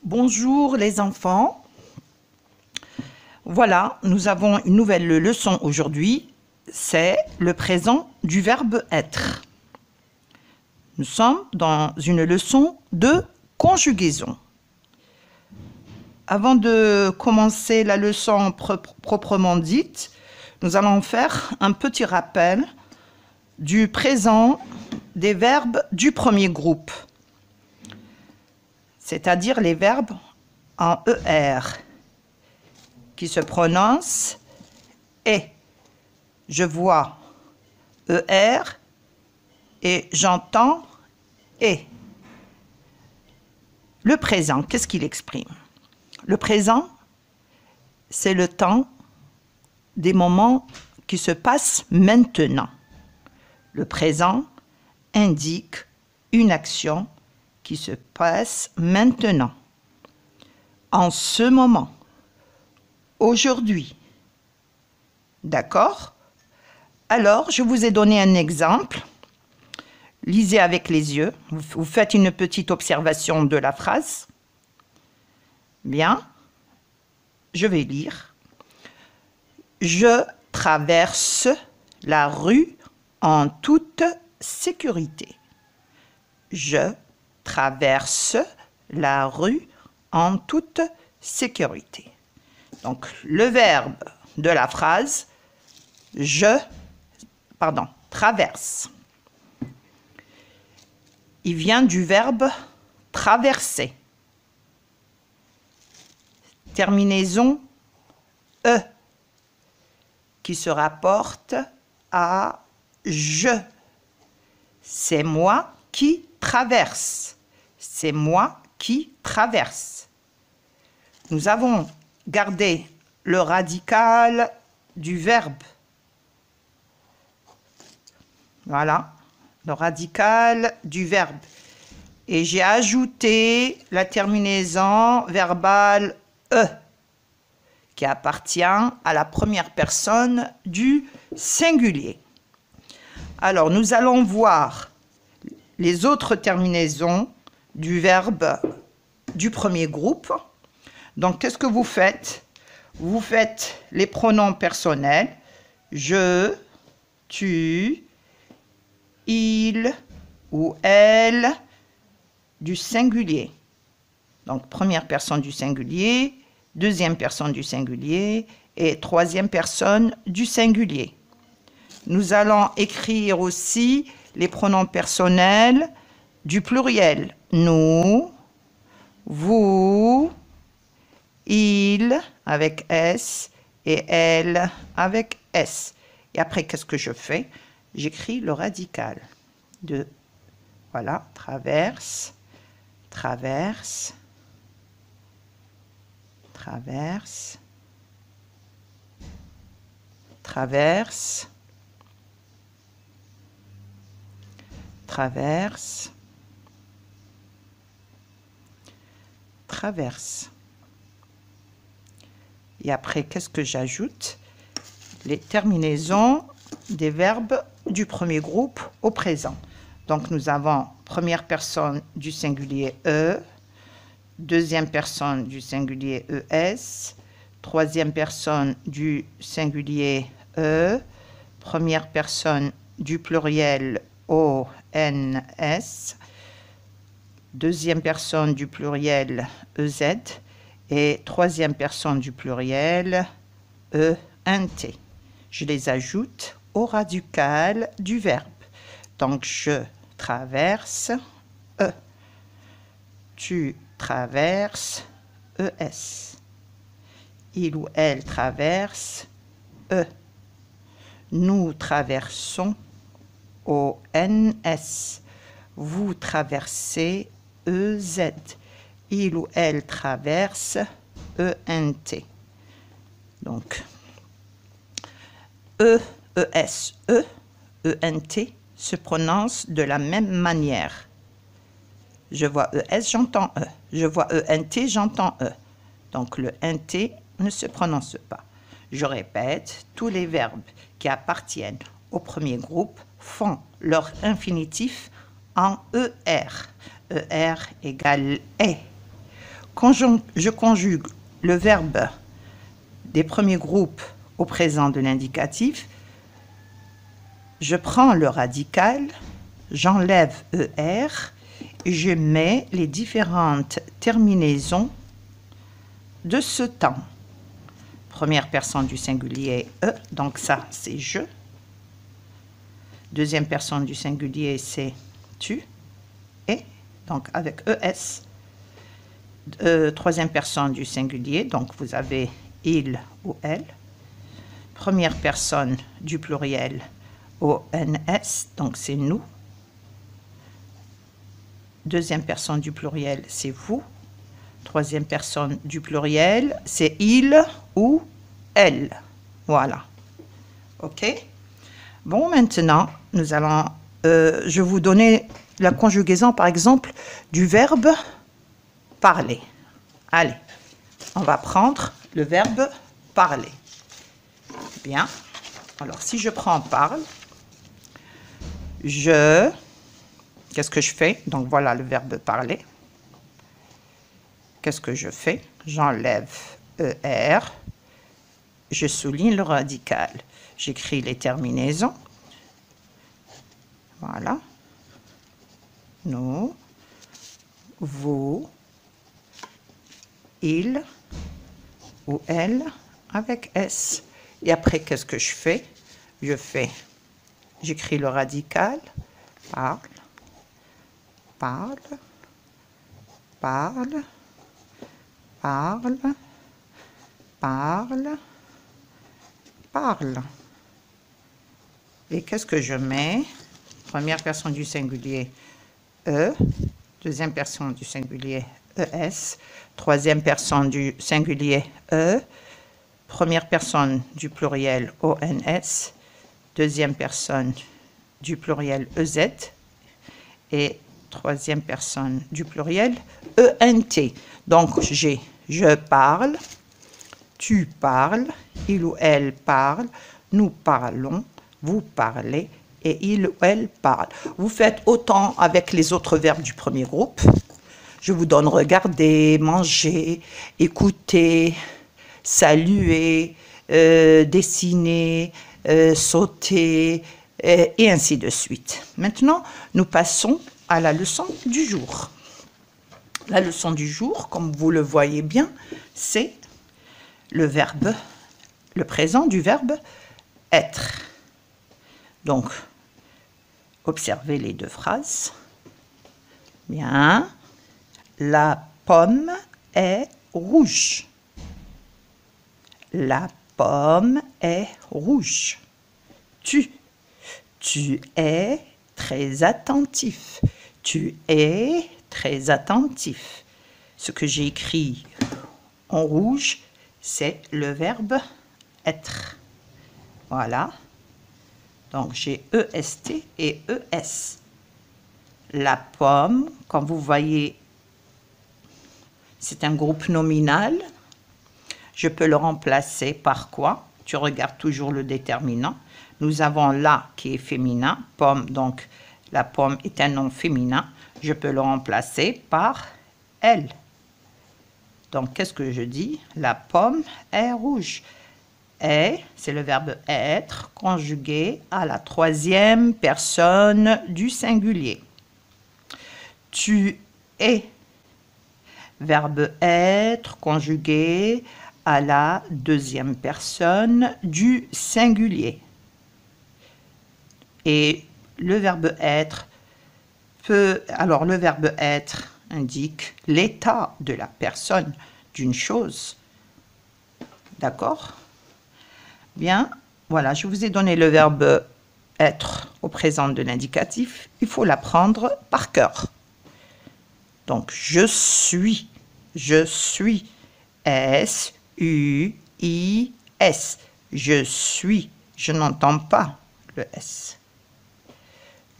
Bonjour les enfants. Voilà, nous avons une nouvelle leçon aujourd'hui. C'est le présent du verbe être. Nous sommes dans une leçon de conjugaison. Avant de commencer la leçon proprement dite, nous allons faire un petit rappel du présent des verbes du premier groupe, c'est-à-dire les verbes en ER, qui se prononcent et. Je vois ER et j'entends et. Le présent, qu'est-ce qu'il exprime? Le présent, c'est le temps des moments qui se passent maintenant. Le présent indique une action qui se passe maintenant, en ce moment, aujourd'hui. D'accord? Alors, je vous ai donné un exemple. Lisez avec les yeux. Vous faites une petite observation de la phrase. Bien. Je vais lire. Je traverse la rue en toute sécurité. Je traverse la rue en toute sécurité. Donc, le verbe de la phrase, traverse. Il vient du verbe traverser. Terminaison E, qui se rapporte à je. C'est moi qui traverse. C'est moi qui traverse. Nous avons gardé le radical du verbe. Voilà, le radical du verbe. Et j'ai ajouté la terminaison verbale E, qui appartient à la première personne du singulier. Alors, nous allons voir les autres terminaisons du verbe du premier groupe. Donc, qu'est-ce que vous faites? Vous faites les pronoms personnels. Je, tu, il ou elle du singulier. Donc, première personne du singulier, deuxième personne du singulier et troisième personne du singulier. Nous allons écrire aussi les pronoms personnels du pluriel. Nous, vous, il avec S et elle avec S. Et après, qu'est-ce que je fais? J'écris le radical de, voilà, traverse, traverse, traverse, traverse, traverse, traverse. Et après, qu'est-ce que j'ajoute? Les terminaisons des verbes du premier groupe au présent. Donc, nous avons première personne du singulier E, deuxième personne du singulier ES, troisième personne du singulier E, première personne du pluriel ONS, deuxième personne du pluriel EZ et troisième personne du pluriel ENT. Je les ajoute au radical du verbe. Donc, je traverse E. Tu traverses ES. Il ou elle traverse E. Nous traversons ONS. Vous traversez EZ. Il ou elle traverse ENT. Donc, E, ES, E, ENT se prononce de la même manière. Je vois ES, j'entends E. Je vois ENT, j'entends E. Donc, le NT ne se prononce pas. Je répète, tous les verbes qui appartiennent au premier groupe font leur infinitif en ER. ER égale est. Quand je conjugue le verbe des premiers groupes au présent de l'indicatif, je prends le radical, j'enlève ER et je mets les différentes terminaisons de ce temps. Première personne du singulier E, donc ça c'est je. Deuxième personne du singulier c'est tu. Et donc avec ES. Troisième personne du singulier, donc vous avez il ou elle. Première personne du pluriel ONS, donc c'est nous. Deuxième personne du pluriel, c'est vous. Troisième personne du pluriel, c'est il ou elle. Voilà. OK? Bon, maintenant, nous allons... je vais vous donner la conjugaison, par exemple, du verbe parler. Allez, on va prendre le verbe parler. Bien. Alors, si je prends parle, qu'est-ce que je fais? Donc, voilà le verbe parler. Qu'est-ce que je fais? J'enlève ER. Je souligne le radical. J'écris les terminaisons. Voilà. Nous, vous, il ou elle avec S. Et après, qu'est-ce que je fais? J'écris le radical. Parle, parle, parle, parle, parle, parle. Et qu'est-ce que je mets? Première personne du singulier E, deuxième personne du singulier ES, troisième personne du singulier E, première personne du pluriel ONS, deuxième personne du pluriel EZ et troisième personne du pluriel ENT. Donc j'ai je parle, tu parles, il ou elle parle, nous parlons, vous parlez et il ou elle parle. Vous faites autant avec les autres verbes du premier groupe. Je vous donne regarder, manger, écouter, saluer, dessiner, sauter, et ainsi de suite. Maintenant, nous passons à la leçon du jour. La leçon du jour, comme vous le voyez bien, c'est le présent du verbe être. Donc, observez les deux phrases. Bien. La pomme est rouge. La pomme est rouge. Tu es très attentif. Tu es très attentif. Ce que j'ai écrit en rouge, c'est le verbe être. Voilà. Donc, j'ai EST et ES. La pomme, comme vous voyez, c'est un groupe nominal. Je peux le remplacer par quoi? Tu regardes toujours le déterminant. Nous avons la qui est féminin, pomme, donc la pomme est un nom féminin. Je peux le remplacer par elle. Donc, qu'est-ce que je dis? La pomme est rouge. Et, c'est le verbe être, conjugué à la troisième personne du singulier. Tu es. Verbe être, conjugué à la deuxième personne du singulier. Et le verbe être le verbe être indique l'état de la personne, d'une chose. D'accord? Bien, voilà, je vous ai donné le verbe être au présent de l'indicatif. Il faut l'apprendre par cœur. Donc, je suis, S-U-I-S. Je suis, je n'entends pas le S.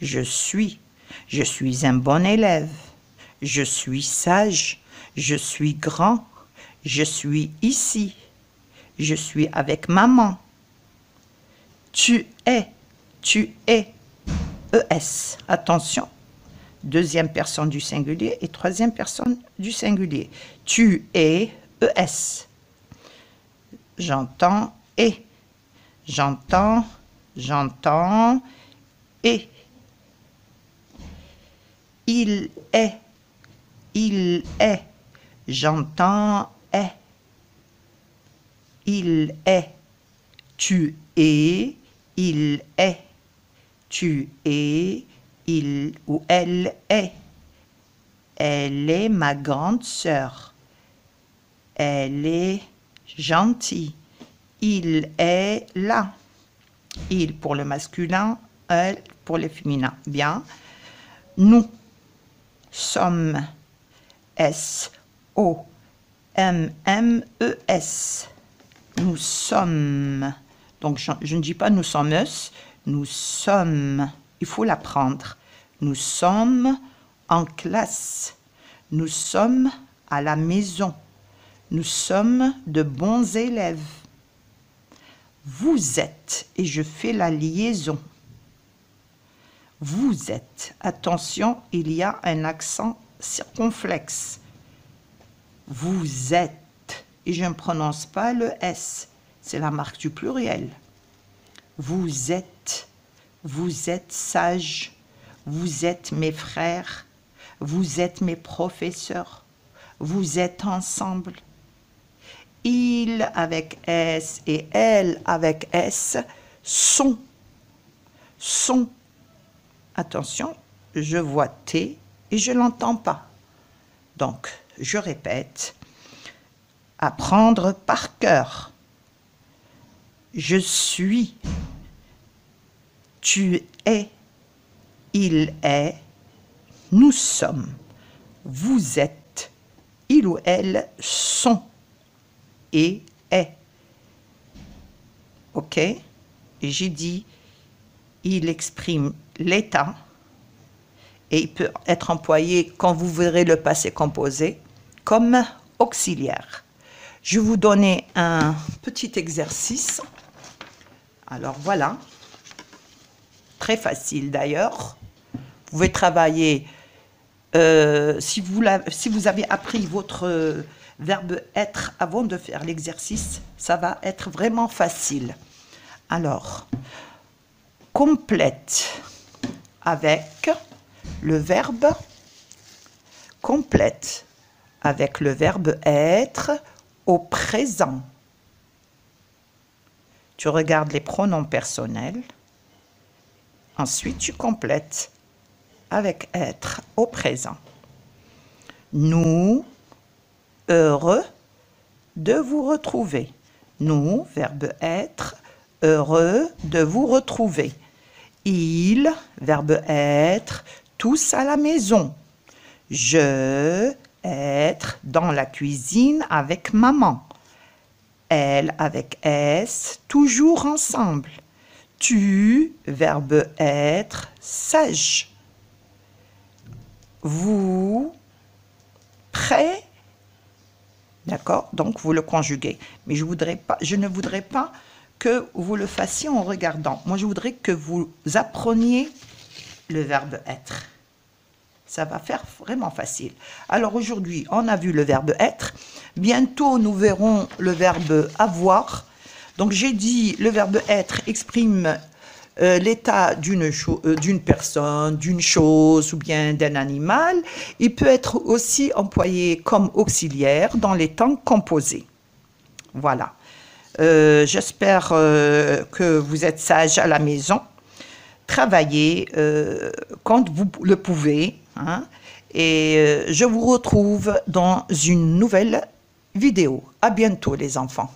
Je suis un bon élève. Je suis sage, je suis grand, je suis ici, je suis avec maman. Tu es, ES. Attention, deuxième personne du singulier et troisième personne du singulier. Tu es, ES. J'entends et. J'entends, j'entends et. Il est, j'entends est. Il est, tu es, il est, tu es, il ou elle est. Elle est ma grande sœur. Elle est gentille. Il est là. Il pour le masculin, elle pour le féminin. Bien. Nous sommes. S-O-M-M-E-S. Nous sommes. Donc, je ne dis pas nous sommes. Nous sommes. Il faut l'apprendre. Nous sommes en classe. Nous sommes à la maison. Nous sommes de bons élèves. Vous êtes, et je fais la liaison. Vous êtes. Attention, il y a un accent circonflexe. Vous êtes. Et je ne prononce pas le S. C'est la marque du pluriel. Vous êtes. Vous êtes sages. Vous êtes mes frères. Vous êtes mes professeurs. Vous êtes ensemble. Il avec S et elle avec S sont. Sont. Attention, je vois T et je ne l'entends pas. Donc, je répète. Apprendre par cœur. Je suis. Tu es. Il est. Nous sommes. Vous êtes. Il ou elle sont. Et est. OK? Et j'ai dit, il exprime l'état et il peut être employé quand vous verrez le passé composé comme auxiliaire. Je vais vous donner un petit exercice. Alors voilà, très facile d'ailleurs. Vous pouvez travailler, si vous avez appris votre verbe être avant de faire l'exercice, ça va être vraiment facile. Alors, complète avec le verbe complète avec le verbe être au présent. Tu regardes les pronoms personnels. Ensuite, tu complètes avec être au présent. Nous, heureux de vous retrouver. Nous, verbe être, heureux de vous retrouver. Il, verbe être, tous à la maison. Je, être, dans la cuisine avec maman. Elle, avec S, toujours ensemble. Tu, verbe être, sage. Vous, prêt. D'accord? Donc, vous le conjuguez. Mais je ne voudrais pas que vous le fassiez en regardant. Moi, je voudrais que vous appreniez le verbe être. Ça va faire vraiment facile. Alors, aujourd'hui, on a vu le verbe être. Bientôt, nous verrons le verbe avoir. Donc, j'ai dit, le verbe être exprime l'état d'une personne, d'une chose ou bien d'un animal. Il peut être aussi employé comme auxiliaire dans les temps composés. Voilà. J'espère que vous êtes sages à la maison. Travaillez quand vous le pouvez. Hein, et je vous retrouve dans une nouvelle vidéo. À bientôt les enfants.